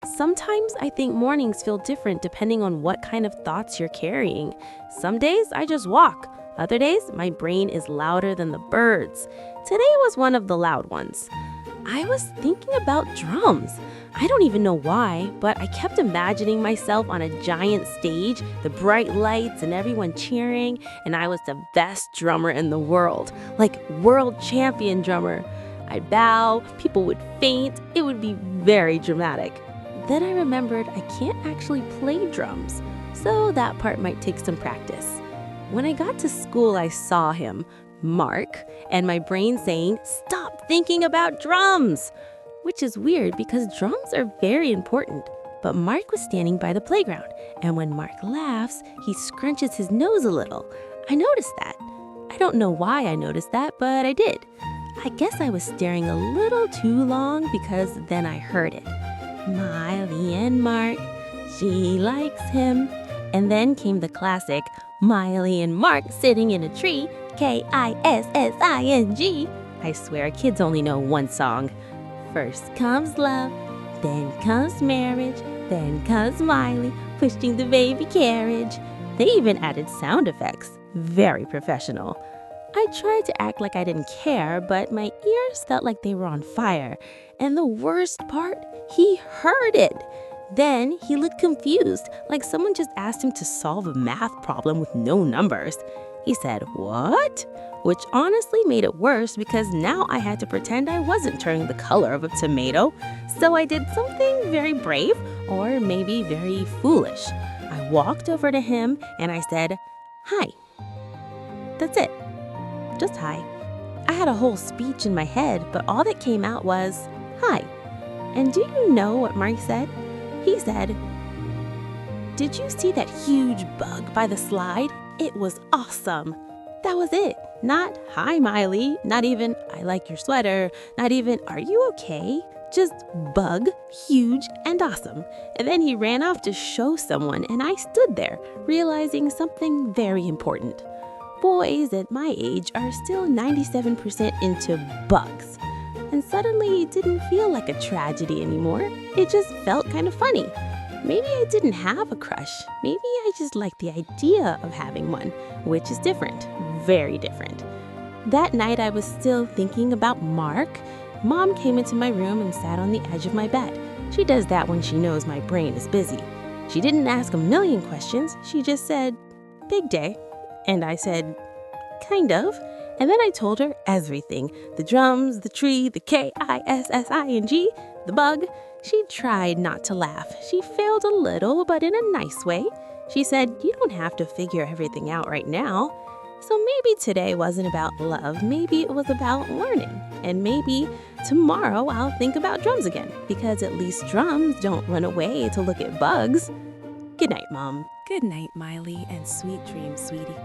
Sometimes I think mornings feel different depending on what kind of thoughts you're carrying. Some days I just walk. Other days, my brain is louder than the birds. Today was one of the loud ones. I was thinking about drums. I don't even know why, but I kept imagining myself on a giant stage, the bright lights and everyone cheering, and I was the best drummer in the world, like world champion drummer. I'd bow, people would faint, it would be very dramatic. Then I remembered I can't actually play drums, so that part might take some practice. When I got to school, I saw him, Mark, and my brain saying, "Stop thinking about drums!" Which is weird because drums are very important. But Mark was standing by the playground, and when Mark laughs, he scrunches his nose a little. I noticed that. I don't know why I noticed that, but I did. I guess I was staring a little too long because then I heard it. Miley and Mark, she likes him. And then came the classic, Miley and Mark sitting in a tree, Kissing. I swear kids only know one song. First comes love, then comes marriage, then comes Miley pushing the baby carriage. They even added sound effects. Very professional. I tried to act like I didn't care, but my ears felt like they were on fire. And the worst part, he heard it. Then he looked confused, like someone just asked him to solve a math problem with no numbers. He said, "What?" Which honestly made it worse because now I had to pretend I wasn't turning the color of a tomato. So I did something very brave, or maybe very foolish. I walked over to him and I said, "Hi." That's it. Just hi. I had a whole speech in my head, but all that came out was, "Hi." And do you know what Mark said? He said, "Did you see that huge bug by the slide? It was awesome." That was it. Not, "Hi, Miley." Not even, "I like your sweater." Not even, "Are you okay?" Just bug, huge, and awesome. And then he ran off to show someone, and I stood there, realizing something very important. Boys at my age are still 97% into bugs. And suddenly it didn't feel like a tragedy anymore. It just felt kind of funny. Maybe I didn't have a crush. Maybe I just liked the idea of having one, which is different, very different. That night I was still thinking about Mark. Mom came into my room and sat on the edge of my bed. She does that when she knows my brain is busy. She didn't ask a million questions. She just said, "Big day." And I said, "Kind of." And then I told her everything. The drums, the tree, the Kissing, the bug. She tried not to laugh. She failed a little, but in a nice way. She said, "You don't have to figure everything out right now." So maybe today wasn't about love. Maybe it was about learning. And maybe tomorrow I'll think about drums again, because at least drums don't run away to look at bugs. Good night, Mom. Good night, Miley, and sweet dreams, sweetie.